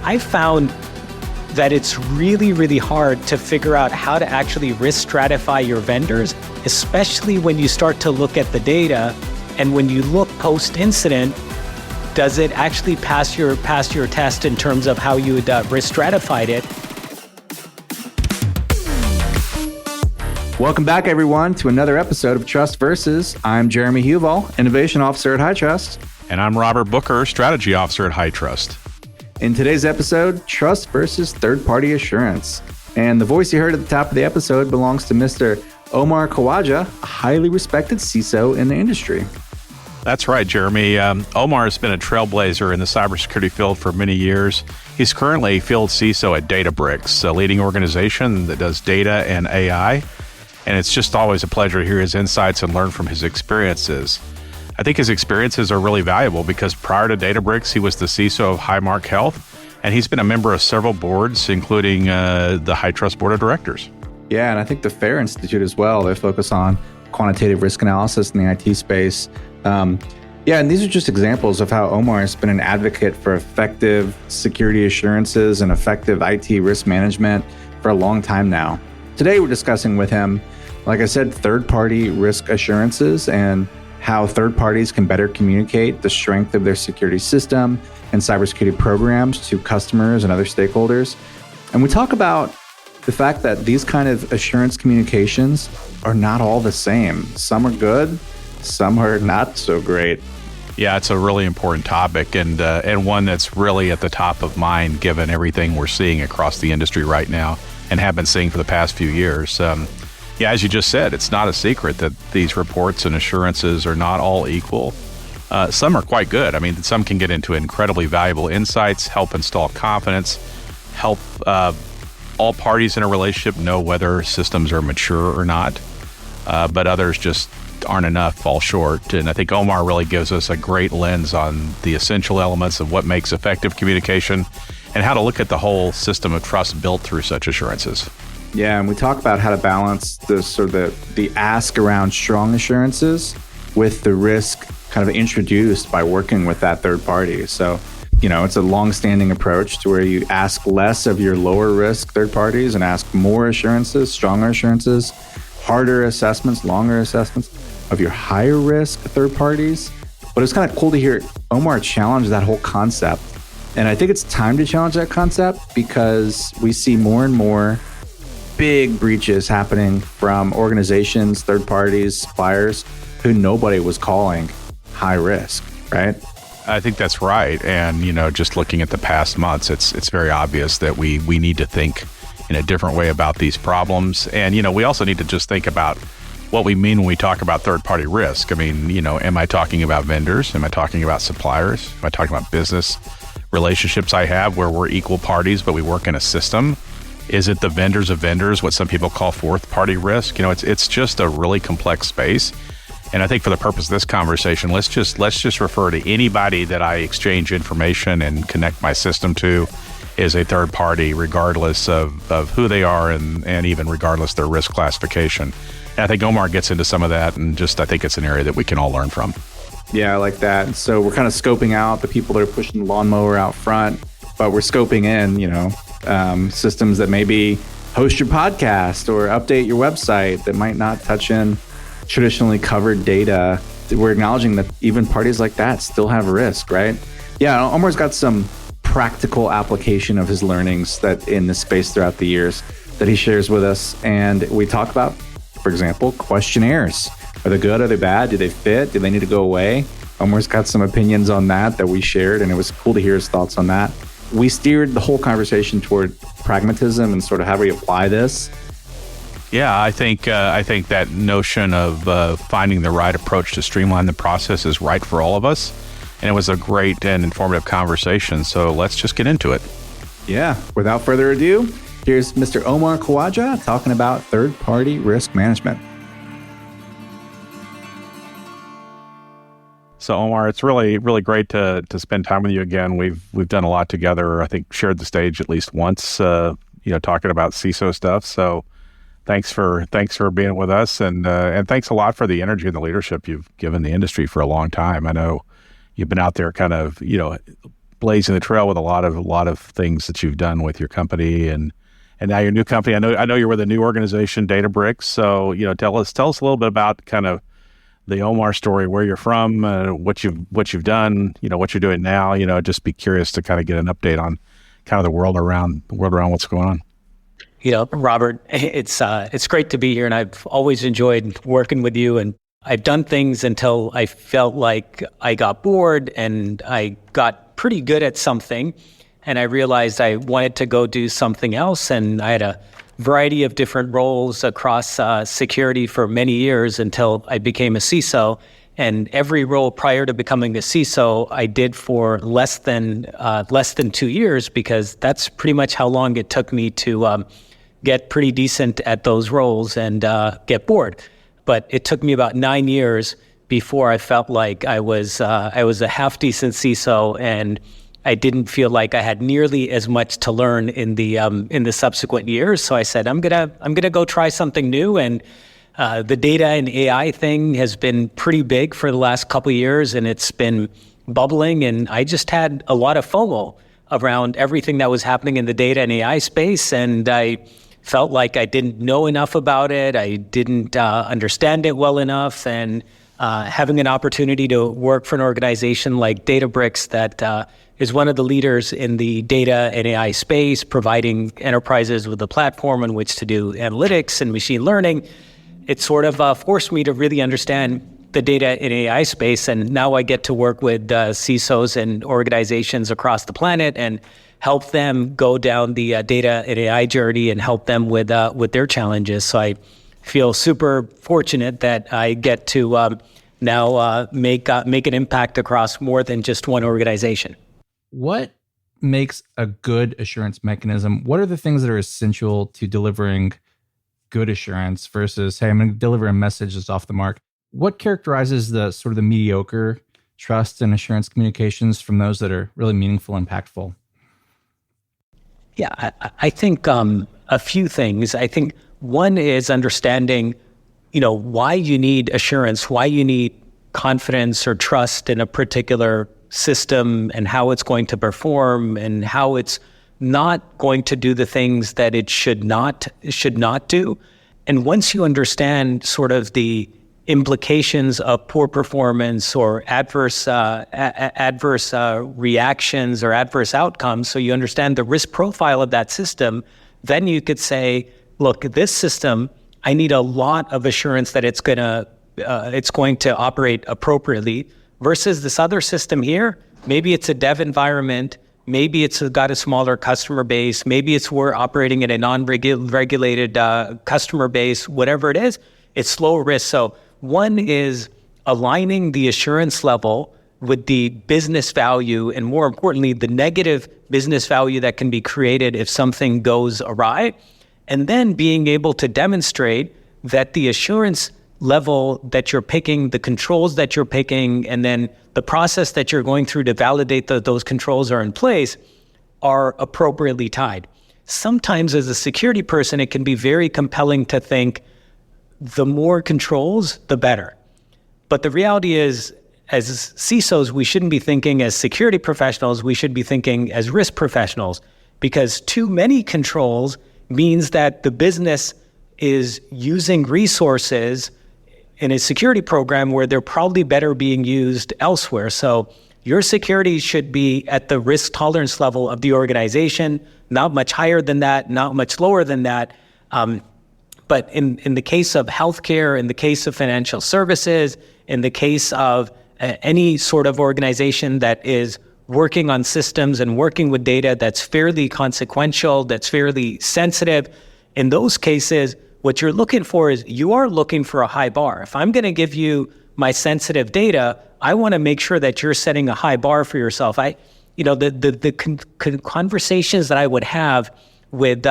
I found that it's really, really hard to figure out how to actually risk stratify your vendors, especially when you start to look at the data. And when you look post-incident, does it actually pass your test in terms of how you would risk stratified it? Welcome back, everyone, to another episode of Trust Versus. I'm Jeremy Huval, Innovation Officer at HITRUST. And I'm Robert Booker, Strategy Officer at HITRUST. In today's episode, Trust versus Third-Party Assurance. And the voice you heard at the top of the episode belongs to Mr. Omar Khawaja, a highly respected CISO in the industry. That's right, Jeremy. Omar has been a trailblazer in the cybersecurity field for many years. He's currently Field CISO at Databricks, a leading organization that does data and AI. And it's just always a pleasure to hear his insights and learn from his experiences. I think his experiences are really valuable because prior to Databricks, he was the CISO of Highmark Health, and he's been a member of several boards, including the HITRUST Board of Directors. Yeah, and I think the FAIR Institute as well. They focus on quantitative risk analysis in the IT space. And these are just examples of how Omar has been an advocate for effective security assurances and effective IT risk management for a long time now. Today, we're discussing with him, like I said, third-party risk assurances and how third parties can better communicate the strength of their security system and cybersecurity programs to customers and other stakeholders. And we talk about the fact that these kind of assurance communications are not all the same. Some are good, some are not so great. Yeah, it's a really important topic and one that's really at the top of mind given everything we're seeing across the industry right now and have been seeing for the past few years. Yeah, as you just said, it's not a secret that these reports and assurances are not all equal. Some are quite good. I mean, some can get into incredibly valuable insights, help install confidence, help all parties in a relationship know whether systems are mature or not. But others just aren't enough, fall short. And I think Omar really gives us a great lens on the essential elements of what makes effective communication and how to look at the whole system of trust built through such assurances. Yeah, and we talk about how to balance the ask around strong assurances with the risk kind of introduced by working with that third party. So, it's a long-standing approach to where you ask less of your lower risk third parties and ask more assurances, stronger assurances, harder assessments, longer assessments of your higher risk third parties. But it's kind of cool to hear Omar challenge that whole concept. And I think it's time to challenge that concept because we see more and more big breaches happening from organizations, third parties, suppliers who nobody was calling high risk, right? I think that's right. And, just looking at the past months, it's very obvious that we need to think in a different way about these problems. And, we also need to just think about what we mean when we talk about third-party risk. I mean, am I talking about vendors? Am I talking about suppliers? Am I talking about business relationships I have where we're equal parties, but we work in a system? Is it the vendors of vendors, what some people call fourth-party risk? It's just a really complex space. And I think for the purpose of this conversation, let's just refer to anybody that I exchange information and connect my system to is a third party, regardless of who they are and even regardless of their risk classification. And I think Omar gets into some of that, and I think it's an area that we can all learn from. Yeah, I like that. So we're kind of scoping out the people that are pushing the lawnmower out front, but we're scoping in, systems that maybe host your podcast or update your website that might not touch in traditionally covered data. We're acknowledging that even parties like that still have risk, right? Yeah, Omar's got some practical application of his learnings that in this space throughout the years that he shares with us. And we talk about, for example, questionnaires. Are they good? Are they bad? Do they fit? Do they need to go away? Omar's got some opinions on that we shared, and it was cool to hear his thoughts on that. We steered the whole conversation toward pragmatism and sort of how we apply this. Yeah, I think that notion of finding the right approach to streamline the process is right for all of us. And it was a great and informative conversation. So let's just get into it. Yeah, without further ado, here's Mr. Omar Khawaja talking about third-party risk management. So Omar, it's really, really great to spend time with you again. We've done a lot together. I think shared the stage at least once, talking about CISO stuff. So thanks for being with us, and thanks a lot for the energy and the leadership you've given the industry for a long time. I know you've been out there kind of, blazing the trail with a lot of things that you've done with your company and now your new company. I know you're with a new organization, Databricks. So, tell us a little bit about kind of the Omar story, where you're from, what you've done, what you're doing now. Just be curious to kind of get an update on kind of the world around what's going on. Robert, it's great to be here, and I've always enjoyed working with you. And I've done things until I felt like I got bored and I got pretty good at something, and I realized I wanted to go do something else. And I had a variety of different roles across security for many years until I became a CISO. And every role prior to becoming a CISO, I did for less than 2 years, because that's pretty much how long it took me to get pretty decent at those roles and get bored. But it took me about 9 years before I felt like I was a half decent CISO, and I didn't feel like I had nearly as much to learn in the subsequent years. So I said, I'm gonna go try something new. And the data and AI thing has been pretty big for the last couple of years, and it's been bubbling. And I just had a lot of FOMO around everything that was happening in the data and AI space, and I felt like I didn't know enough about it. I didn't understand it well enough. And having an opportunity to work for an organization like Databricks that is one of the leaders in the data and AI space, providing enterprises with a platform on which to do analytics and machine learning, it sort of forced me to really understand the data and AI space. And now I get to work with CISOs and organizations across the planet and help them go down the data and AI journey and help them with their challenges. So I feel super fortunate that I get to now make an impact across more than just one organization. What makes a good assurance mechanism? What are the things that are essential to delivering good assurance versus, hey, I'm going to deliver a message that's off the mark? What characterizes the sort of the mediocre trust and assurance communications from those that are really meaningful, impactful? Yeah, I think a few things. I think one is understanding, why you need assurance, why you need confidence or trust in a particular system, and how it's going to perform, and how it's not going to do the things that it should not do. And once you understand sort of the implications of poor performance or adverse reactions or adverse outcomes, so you understand the risk profile of that system, then you could say, look, this system, I need a lot of assurance that it's going to operate appropriately, versus this other system here. Maybe it's a dev environment, maybe it's got a smaller customer base, maybe we're operating in a non-regulated customer base, whatever it is, it's low risk. So one is aligning the assurance level with the business value, and more importantly, the negative business value that can be created if something goes awry. And then being able to demonstrate that the assurance level that you're picking, the controls that you're picking, and then the process that you're going through to validate that those controls are in place are appropriately tied. Sometimes as a security person, it can be very compelling to think the more controls, the better. But the reality is, as CISOs, we shouldn't be thinking as security professionals, we should be thinking as risk professionals, because too many controls means that the business is using resources in a security program where they're probably better being used elsewhere. So your security should be at the risk tolerance level of the organization, not much higher than that, not much lower than that. But in the case of healthcare, in the case of financial services, in the case of any sort of organization that is working on systems and working with data that's fairly consequential, that's fairly sensitive, in those cases, what you're looking for is you are looking for a high bar. If I'm going to give you my sensitive data, I want to make sure that you're setting a high bar for yourself. The conversations that I would have with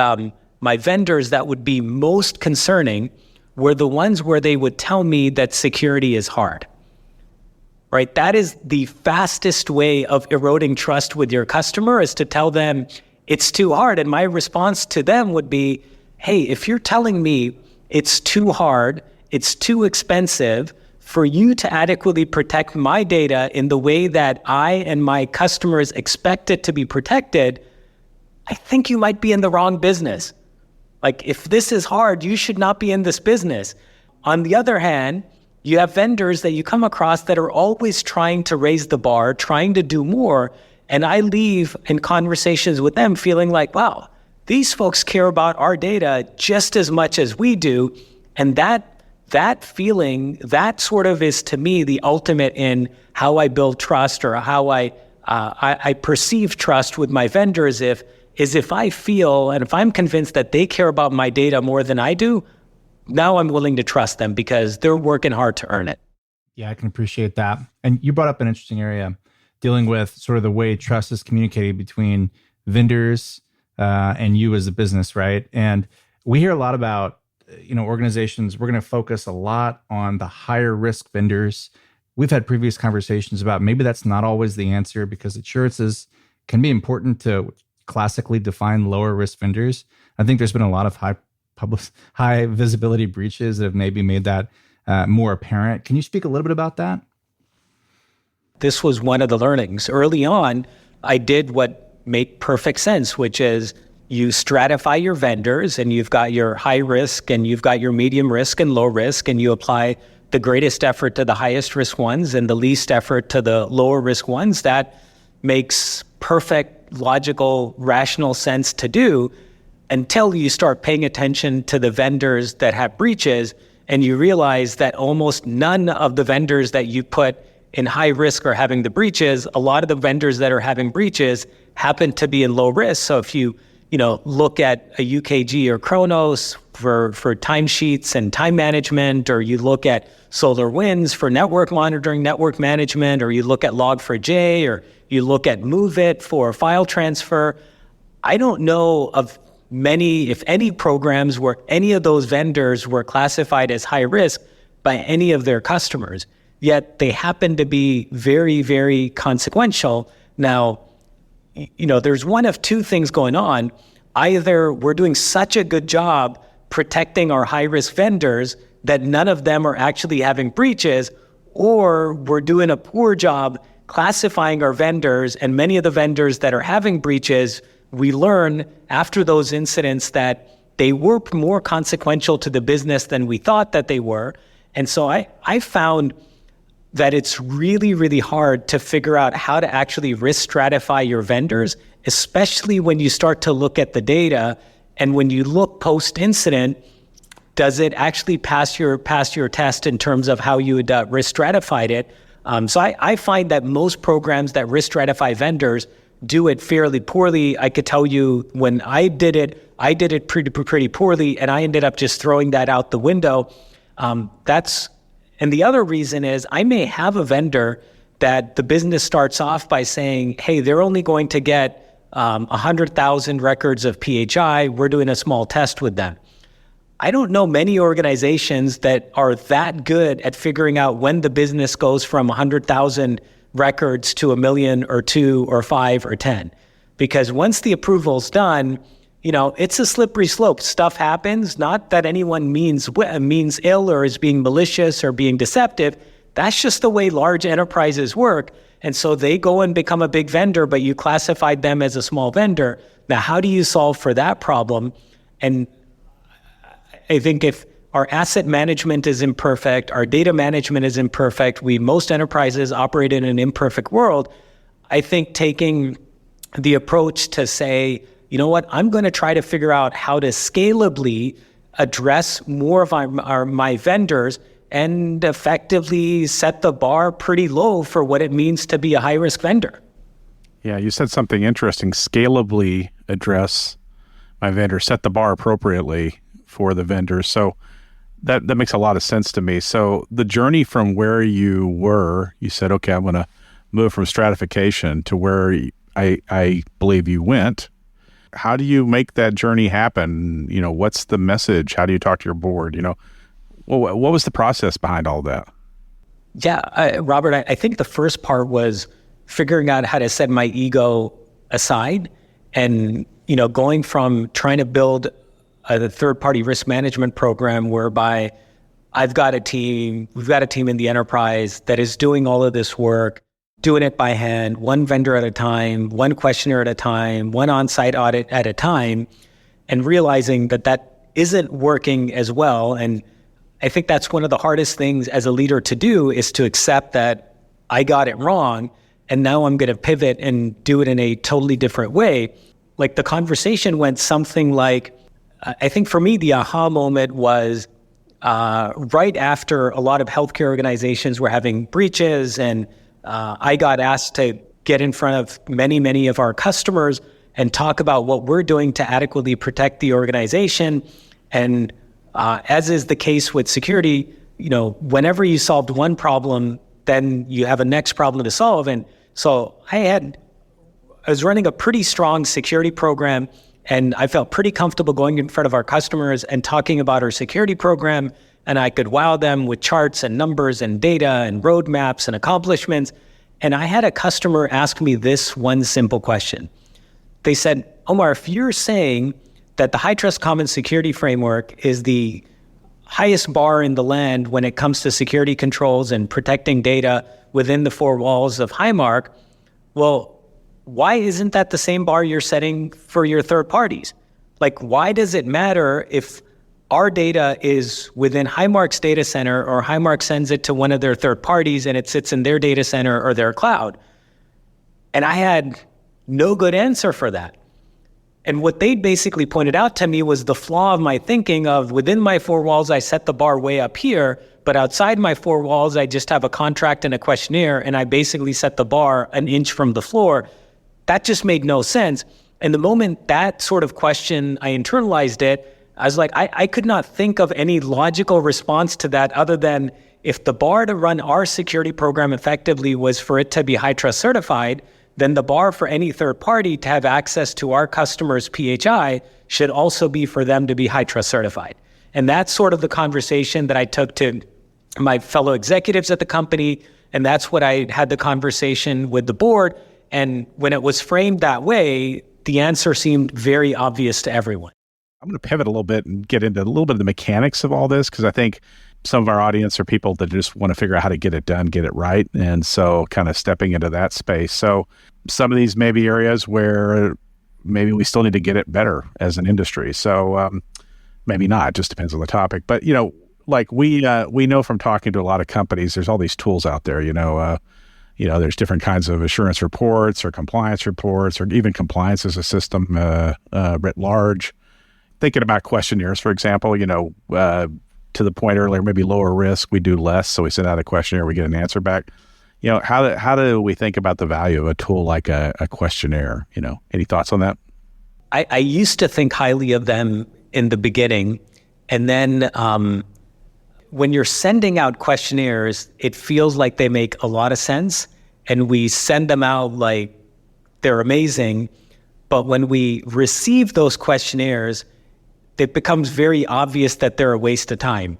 my vendors that would be most concerning were the ones where they would tell me that security is hard. Right? That is the fastest way of eroding trust with your customer, is to tell them it's too hard. And my response to them would be, hey, if you're telling me it's too hard, it's too expensive, for you to adequately protect my data in the way that I and my customers expect it to be protected, I think you might be in the wrong business. Like, if this is hard, you should not be in this business. On the other hand, you have vendors that you come across that are always trying to raise the bar, trying to do more. And I leave in conversations with them feeling like, wow, these folks care about our data just as much as we do. And that feeling, that sort of is, to me, the ultimate in how I build trust, or how I perceive trust with my vendors. If I feel, and if I'm convinced that they care about my data more than I do, now I'm willing to trust them because they're working hard to earn it. Yeah, I can appreciate that. And you brought up an interesting area, dealing with sort of the way trust is communicated between vendors and you as a business, right? And we hear a lot about, organizations, we're going to focus a lot on the higher risk vendors. We've had previous conversations about maybe that's not always the answer, because assurances can be important to classically define lower risk vendors. I think there's been a lot of high visibility breaches that have maybe made that more apparent. Can you speak a little bit about that? This was one of the learnings. Early on, I did what made perfect sense, which is you stratify your vendors, and you've got your high risk and you've got your medium risk and low risk, and you apply the greatest effort to the highest risk ones and the least effort to the lower risk ones. That makes perfect, logical, rational sense to do, until you start paying attention to the vendors that have breaches, and you realize that almost none of the vendors that you put in high risk are having the breaches. A lot of the vendors that are having breaches happen to be in low risk. So if you look at a UKG or Kronos for timesheets and time management, or you look at SolarWinds for network monitoring, network management, or you look at Log4j, or you look at MoveIt for file transfer, I don't know of many, if any, programs where any of those vendors were classified as high risk by any of their customers. Yet they happen to be very, very consequential. Now, there's one of two things going on. Either we're doing such a good job protecting our high-risk vendors that none of them are actually having breaches, or we're doing a poor job classifying our vendors, and many of the vendors that are having breaches, we learn after those incidents that they were more consequential to the business than we thought that they were. And so I found that it's really, really hard to figure out how to actually risk stratify your vendors, especially when you start to look at the data. And when you look post-incident, does it actually pass your test in terms of how you would risk stratified it? So I find that most programs that risk stratify vendors do it fairly poorly. I could tell you when I did it pretty poorly, and I ended up just throwing that out the window. And the other reason is I may have a vendor that the business starts off by saying, hey, they're only going to get 100,000 records of PHI. We're doing a small test with them. I don't know many organizations that are that good at figuring out when the business goes from 100,000 records to 1 million or 2 or 5 or 10. Because once the approval's done, it's a slippery slope. Stuff happens, not that anyone means ill or is being malicious or being deceptive. That's just the way large enterprises work. And so they go and become a big vendor, but you classified them as a small vendor. Now, how do you solve for that problem? And I think if our asset management is imperfect, our data management is imperfect, most enterprises operate in an imperfect world. I think taking the approach to say, you know what, I'm going to try to figure out how to scalably address more of my vendors and effectively set the bar pretty low for what it means to be a high-risk vendor. Yeah, you said something interesting. Scalably address my vendor, set the bar appropriately for the vendors. So that makes a lot of sense to me. So the journey from where you were, you said, okay, I'm going to move from stratification to where I believe you went. How do you make that journey happen? What's the message? How do you talk to your board? What was the process behind all that? Yeah, Robert, I think the first part was figuring out how to set my ego aside and, going from trying to build a third-party risk management program whereby we've got a team in the enterprise that is doing all of this work, doing it by hand, one vendor at a time, one questionnaire at a time, one on-site audit at a time, and realizing that that isn't working as well. And I think that's one of the hardest things as a leader to do, is to accept that I got it wrong, and now I'm going to pivot and do it in a totally different way. Like, the conversation went something like, I think for me, the aha moment was right after a lot of healthcare organizations were having breaches, and I got asked to get in front of many of our customers and talk about what we're doing to adequately protect the organization. And as is the case with security, whenever you solved one problem, then you have a next problem to solve. And so I was running a pretty strong security program, and I felt pretty comfortable going in front of our customers and talking about our security program, and I could wow them with charts and numbers and data and roadmaps and accomplishments. And I had a customer ask me this one simple question. They said, Omar, if you're saying that the HITRUST Common Security Framework is the highest bar in the land when it comes to security controls and protecting data within the four walls of Highmark, well, why isn't that the same bar you're setting for your third parties? Like, why does it matter if our data is within Highmark's data center, or Highmark sends it to one of their third parties and it sits in their data center or their cloud? And I had no good answer for that. And what they basically pointed out to me was the flaw of my thinking of, within my four walls, I set the bar way up here, but outside my four walls, I just have a contract and a questionnaire, and I basically set the bar an inch from the floor. That just made no sense. And the moment that sort of question, I internalized it, I was like, I could not think of any logical response to that other than, if the bar to run our security program effectively was for it to be HITRUST certified, then the bar for any third party to have access to our customers' PHI should also be for them to be HITRUST certified. And that's sort of the conversation that I took to my fellow executives at the company, and that's what I had the conversation with the board. And when it was framed that way, the answer seemed very obvious to everyone. I'm going to pivot a little bit and get into a little bit of the mechanics of all this, because I think some of our audience are people that just want to figure out how to get it done, get it right. And so kind of stepping into that space. So some of these may be areas where maybe we still need to get it better as an industry. So maybe not, it just depends on the topic. But, like we know from talking to a lot of companies, there's all these tools out there, there's different kinds of assurance reports or compliance reports, or even compliance as a system writ large. Thinking about questionnaires, for example, to the point earlier, maybe lower risk, we do less. So we send out a questionnaire, we get an answer back. How do we think about the value of a tool like a questionnaire? Any thoughts on that? I used to think highly of them in the beginning. And then when you're sending out questionnaires, it feels like they make a lot of sense. And we send them out like they're amazing. But when we receive those questionnaires, it becomes very obvious that they're a waste of time.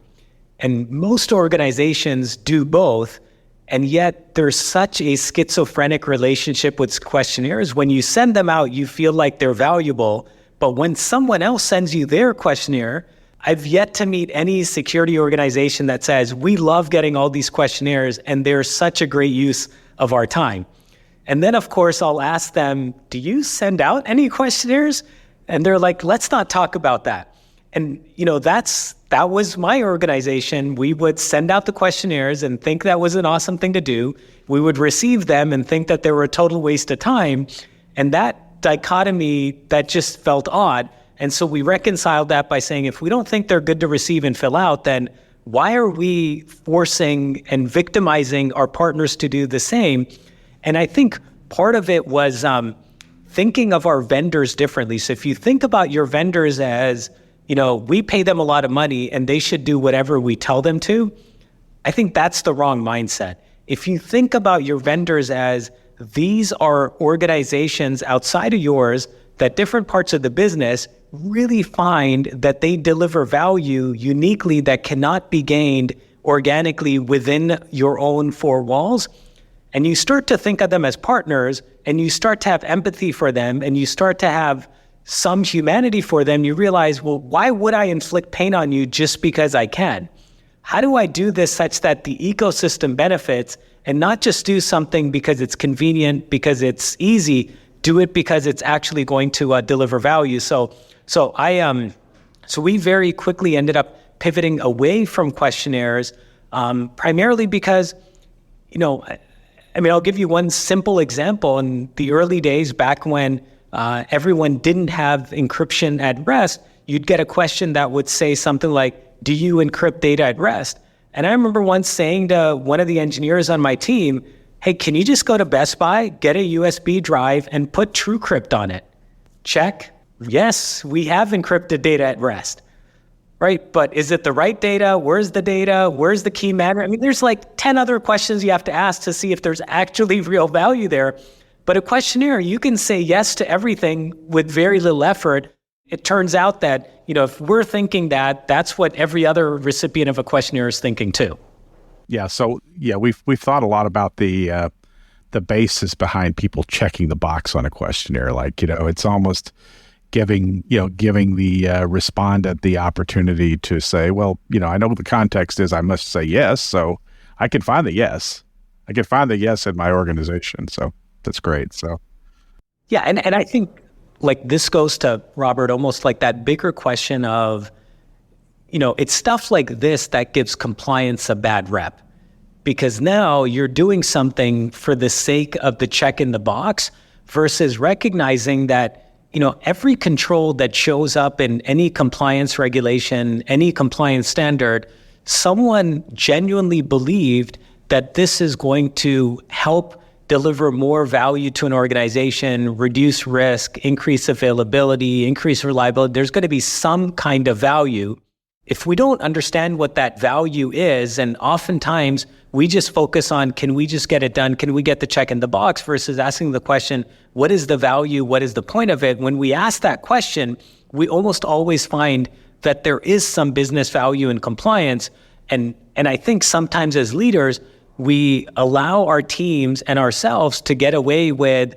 And most organizations do both. And yet there's such a schizophrenic relationship with questionnaires. When you send them out, you feel like they're valuable. But when someone else sends you their questionnaire, I've yet to meet any security organization that says, we love getting all these questionnaires and they're such a great use of our time. And then, of course, I'll ask them, do you send out any questionnaires? And they're like, let's not talk about that. And, that was my organization. We would send out the questionnaires and think that was an awesome thing to do. We would receive them and think that they were a total waste of time. And that dichotomy, that just felt odd. And so we reconciled that by saying, if we don't think they're good to receive and fill out, then why are we forcing and victimizing our partners to do the same? And I think part of it was thinking of our vendors differently. So if you think about your vendors as, we pay them a lot of money and they should do whatever we tell them to, I think that's the wrong mindset. If you think about your vendors as, these are organizations outside of yours that different parts of the business really find that they deliver value uniquely that cannot be gained organically within your own four walls, and you start to think of them as partners, and you start to have empathy for them, and you start to have some humanity for them, you realize, well, why would I inflict pain on you just because I can? how do I do this such that the ecosystem benefits and not just do something because it's convenient, because it's easy, do it because it's actually going to deliver value. So we very quickly ended up pivoting away from questionnaires, primarily because, I'll give you one simple example. In the early days, back when everyone didn't have encryption at rest, you'd get a question that would say something like, do you encrypt data at rest? And I remember once saying to one of the engineers on my team, hey, can you just go to Best Buy, get a USB drive, and put TrueCrypt on it? Check. Yes, we have encrypted data at rest. Right, but is it the right data? Where's the data? Where's the key matter? There's like 10 other questions you have to ask to see if there's actually real value there. But a questionnaire, you can say yes to everything with very little effort. It turns out that, if we're thinking that, that's what every other recipient of a questionnaire is thinking too. Yeah. So we've thought a lot about the basis behind people checking the box on a questionnaire. Like, it's almost giving the respondent the opportunity to say, well, I know the context is I must say yes, so I can find the yes. I can find the yes in my organization. So that's great. So yeah, and I think like this goes to, Robert, almost like that bigger question of, it's stuff like this that gives compliance a bad rep. Because now you're doing something for the sake of the check in the box versus recognizing that, every control that shows up in any compliance regulation, any compliance standard, someone genuinely believed that this is going to help deliver more value to an organization, reduce risk, increase availability, increase reliability. There's going to be some kind of value. If we don't understand what that value is, and oftentimes we just focus on, can we just get it done? Can we get the check in the box versus asking the question, what is the value? What is the point of it? When we ask that question, we almost always find that there is some business value in compliance. And I think sometimes as leaders, we allow our teams and ourselves to get away with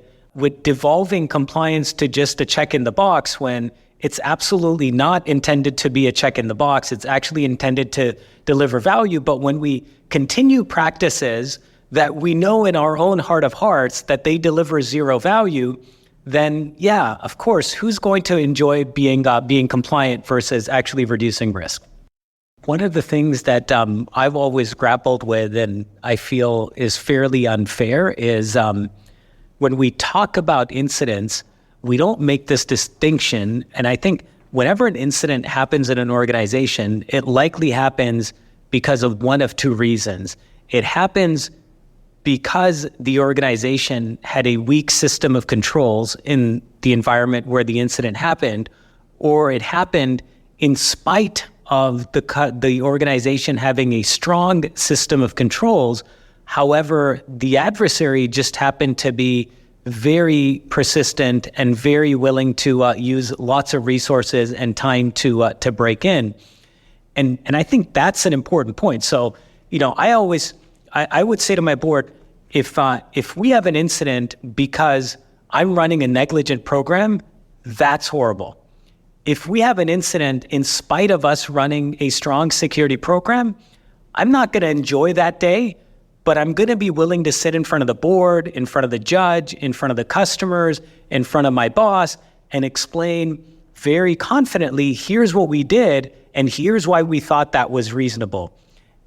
devolving compliance to just a check in the box when it's absolutely not intended to be a check in the box. It's actually intended to deliver value. But when we continue practices that we know in our own heart of hearts that they deliver zero value, then yeah, of course, who's going to enjoy being compliant versus actually reducing risk? One of the things that I've always grappled with and I feel is fairly unfair is when we talk about incidents, we don't make this distinction. And I think whenever an incident happens in an organization, it likely happens because of one of two reasons. It happens because the organization had a weak system of controls in the environment where the incident happened, or it happened in spite of the organization having a strong system of controls. However, the adversary just happened to be very persistent and very willing to use lots of resources and time to break in. And I think that's an important point. So, I would say to my board, if we have an incident because I'm running a negligent program, that's horrible. If we have an incident in spite of us running a strong security program, I'm not going to enjoy that day, but I'm going to be willing to sit in front of the board, in front of the judge, in front of the customers, in front of my boss, and explain very confidently, here's what we did, and here's why we thought that was reasonable.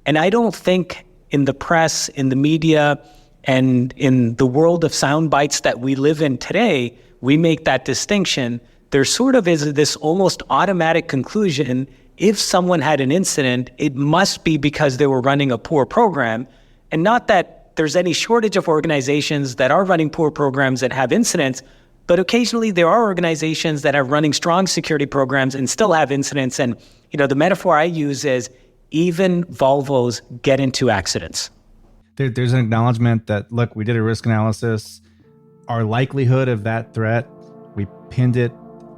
And I don't think in the press, in the media, and in the world of sound bites that we live in today, we make that distinction. There sort of is this almost automatic conclusion, if someone had an incident, it must be because they were running a poor program. And not that there's any shortage of organizations that are running poor programs that have incidents, but occasionally there are organizations that are running strong security programs and still have incidents. And, the metaphor I use is even Volvos get into accidents. There's an acknowledgement that, look, we did a risk analysis. Our likelihood of that threat, we pinned it,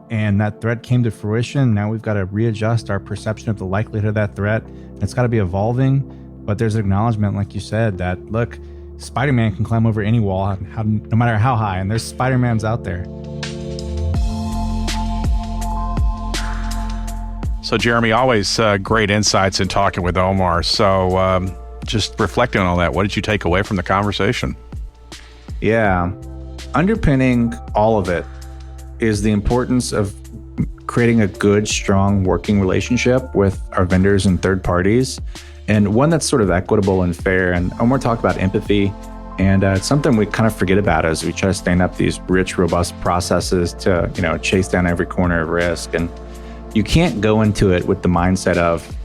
and that threat came to fruition. Now we've got to readjust our perception of the likelihood of that threat. It's got to be evolving, but there's acknowledgement, like you said, that, look, Spider-Man can climb over any wall, no matter how high, and there's Spider-Mans out there. So Jeremy, always great insights in talking with Omar. So just reflecting on all that, what did you take away from the conversation? Yeah. Underpinning all of it is the importance of creating a good, strong working relationship with our vendors and third parties, and one that's sort of equitable and fair. And Omar talked about empathy, and it's something we kind of forget about as we try to stand up these rich, robust processes to, chase down every corner of risk. And you can't go into it with the mindset of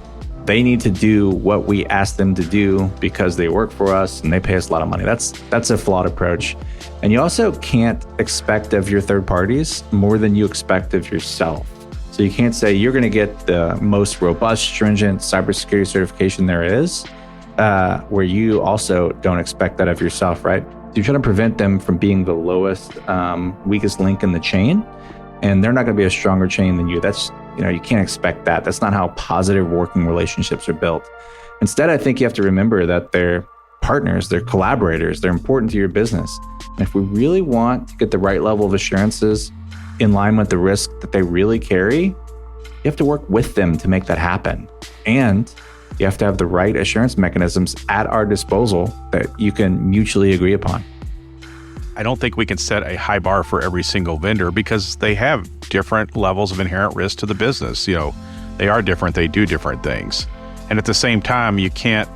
they need to do what we ask them to do because they work for us and they pay us a lot of money. That's a flawed approach. And you also can't expect of your third parties more than you expect of yourself. So you can't say you're going to get the most robust, stringent cybersecurity certification there is, where you also don't expect that of yourself, right? So you're trying to prevent them from being the lowest, weakest link in the chain, and they're not going to be a stronger chain than you. That's, you can't expect that. That's not how positive working relationships are built. Instead, I think you have to remember that they're partners, they're collaborators, they're important to your business. And if we really want to get the right level of assurances in line with the risk that they really carry, you have to work with them to make that happen. And you have to have the right assurance mechanisms at our disposal that you can mutually agree upon. I don't think we can set a high bar for every single vendor because they have different levels of inherent risk to the business. They are different, they do different things. And at the same time, you can't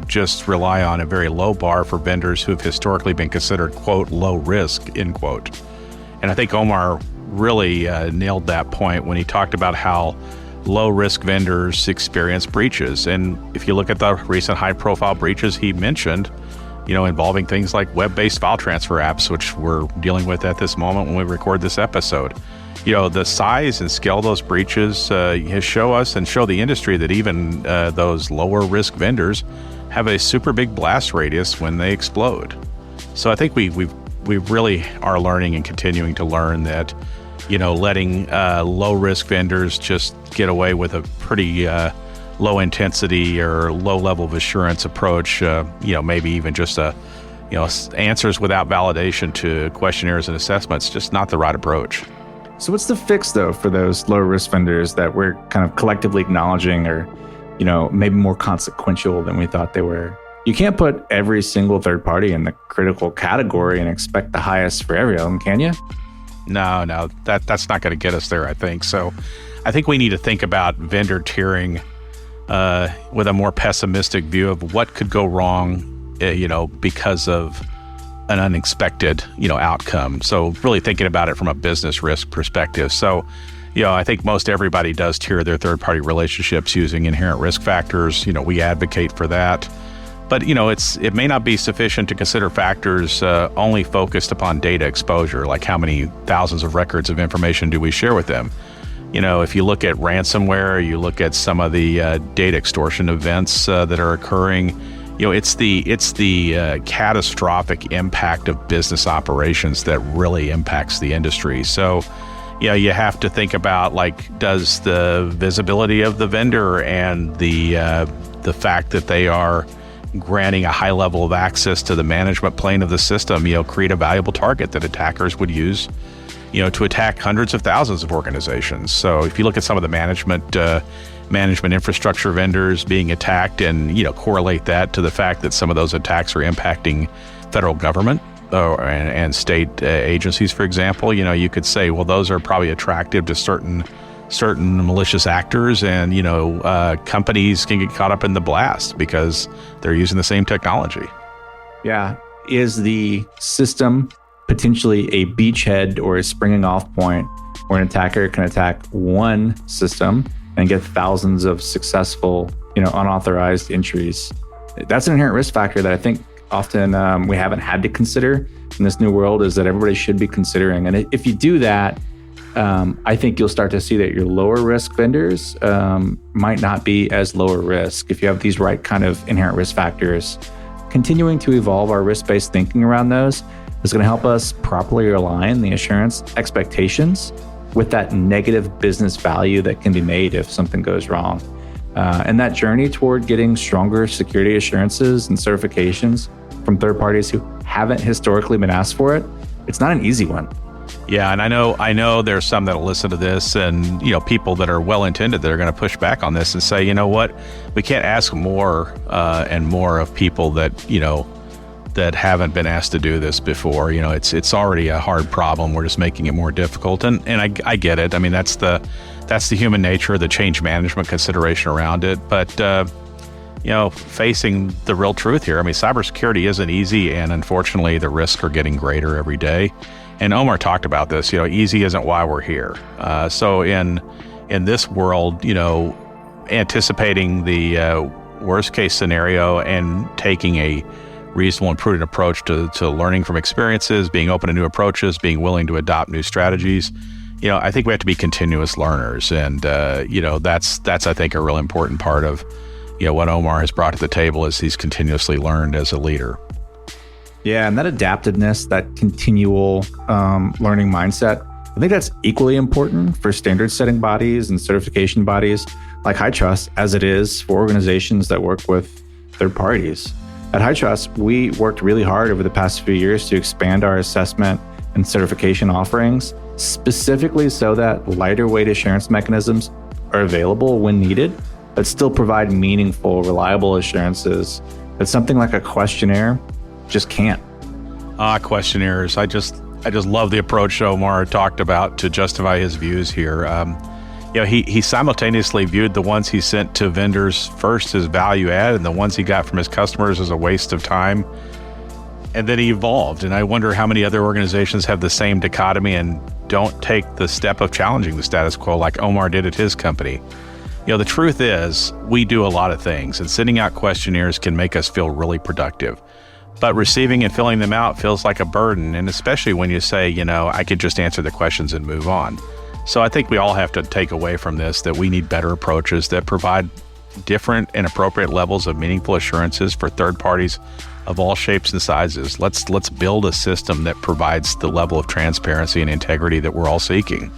just rely on a very low bar for vendors who have historically been considered, quote, low risk, end quote. And I think Omar really nailed that point when he talked about how low risk vendors experience breaches. And if you look at the recent high profile breaches he mentioned, involving things like web-based file transfer apps, which we're dealing with at this moment when we record this episode. The size and scale of those breaches has show us and show the industry that even those lower risk vendors have a super big blast radius when they explode. So I think we really are learning and continuing to learn that, letting low risk vendors just get away with a pretty low intensity or low level of assurance approach, maybe even just answers without validation to questionnaires and assessments, just not the right approach. So what's the fix though for those low risk vendors that we're kind of collectively acknowledging are, maybe more consequential than we thought they were? You can't put every single third party in the critical category and expect the highest for every of them, can you? No, that's not going to get us there, I think. So I think we need to think about vendor tiering with a more pessimistic view of what could go wrong, because of an unexpected, outcome. So really thinking about it from a business risk perspective. So, I think most everybody does tier their third-party relationships using inherent risk factors. We advocate for that. But, it may not be sufficient to consider factors only focused upon data exposure, like how many thousands of records of information do we share with them. If you look at ransomware, you look at some of the data extortion events that are occurring, it's the catastrophic impact of business operations that really impacts the industry. So, you have to think about, does the visibility of the vendor and the fact that they are granting a high level of access to the management plane of the system, create a valuable target that attackers would use, to attack hundreds of thousands of organizations. So if you look at some of the management infrastructure vendors being attacked and, correlate that to the fact that some of those attacks are impacting federal government and state agencies, for example, you could say, well, those are probably attractive to certain malicious actors, and, companies can get caught up in the blast because they're using the same technology. Yeah. Is the system potentially a beachhead or a springing off point where an attacker can attack one system and get thousands of successful, unauthorized entries? That's an inherent risk factor that I think often we haven't had to consider in this new world, is that everybody should be considering. And if you do that, I think you'll start to see that your lower risk vendors might not be as lower risk if you have these right kind of inherent risk factors. Continuing to evolve our risk-based thinking around those is going to help us properly align the assurance expectations with that negative business value that can be made if something goes wrong. And that journey toward getting stronger security assurances and certifications from third parties who haven't historically been asked for it, it's not an easy one. Yeah, and I know there's some that'll listen to this, and people that are well intended that are going to push back on this and say, you know what, we can't ask more and more of people that that haven't been asked to do this before. It's already a hard problem. We're just making it more difficult, and I get it. I mean, that's the human nature, the change management consideration around it, but facing the real truth here. I mean, cybersecurity isn't easy, and unfortunately, the risks are getting greater every day. And Omar talked about this. Easy isn't why we're here. So in this world, anticipating the worst case scenario and taking a reasonable and prudent approach to learning from experiences, being open to new approaches, being willing to adopt new strategies. I think we have to be continuous learners, and that's I think a real important part of what Omar has brought to the table is he's continuously learned as a leader. Yeah, and that adaptiveness, that continual learning mindset, I think that's equally important for standard setting bodies and certification bodies like HITRUST as it is for organizations that work with third parties. At HITRUST, we worked really hard over the past few years to expand our assessment and certification offerings, specifically so that lighter weight assurance mechanisms are available when needed, but still provide meaningful, reliable assurances that something like a questionnaire just can't. Questionnaires. I just love the approach Omar talked about to justify his views here. He simultaneously viewed the ones he sent to vendors first as value add, and the ones he got from his customers as a waste of time. And then he evolved. And I wonder how many other organizations have the same dichotomy and don't take the step of challenging the status quo like Omar did at his company. The truth is, we do a lot of things, and sending out questionnaires can make us feel really productive. But receiving and filling them out feels like a burden, and especially when you say, I could just answer the questions and move on. So I think we all have to take away from this that we need better approaches that provide different and appropriate levels of meaningful assurances for third parties of all shapes and sizes. Let's build a system that provides the level of transparency and integrity that we're all seeking.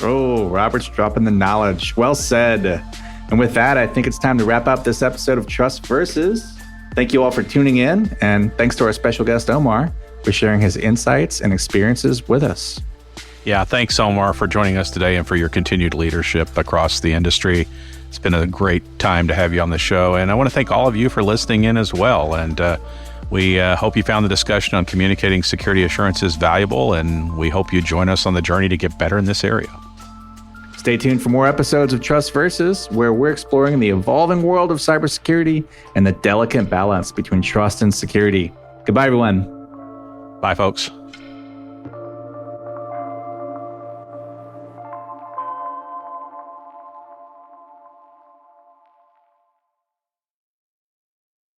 Oh, Robert's dropping the knowledge. Well said. And with that, I think it's time to wrap up this episode of Trust Versus. Thank you all for tuning in, and thanks to our special guest, Omar, for sharing his insights and experiences with us. Yeah, thanks, Omar, for joining us today and for your continued leadership across the industry. It's been a great time to have you on the show, and I want to thank all of you for listening in as well. And we hope you found the discussion on communicating security assurances valuable, and we hope you join us on the journey to get better in this area. Stay tuned for more episodes of Trust Versus, where we're exploring the evolving world of cybersecurity and the delicate balance between trust and security. Goodbye, everyone. Bye, folks.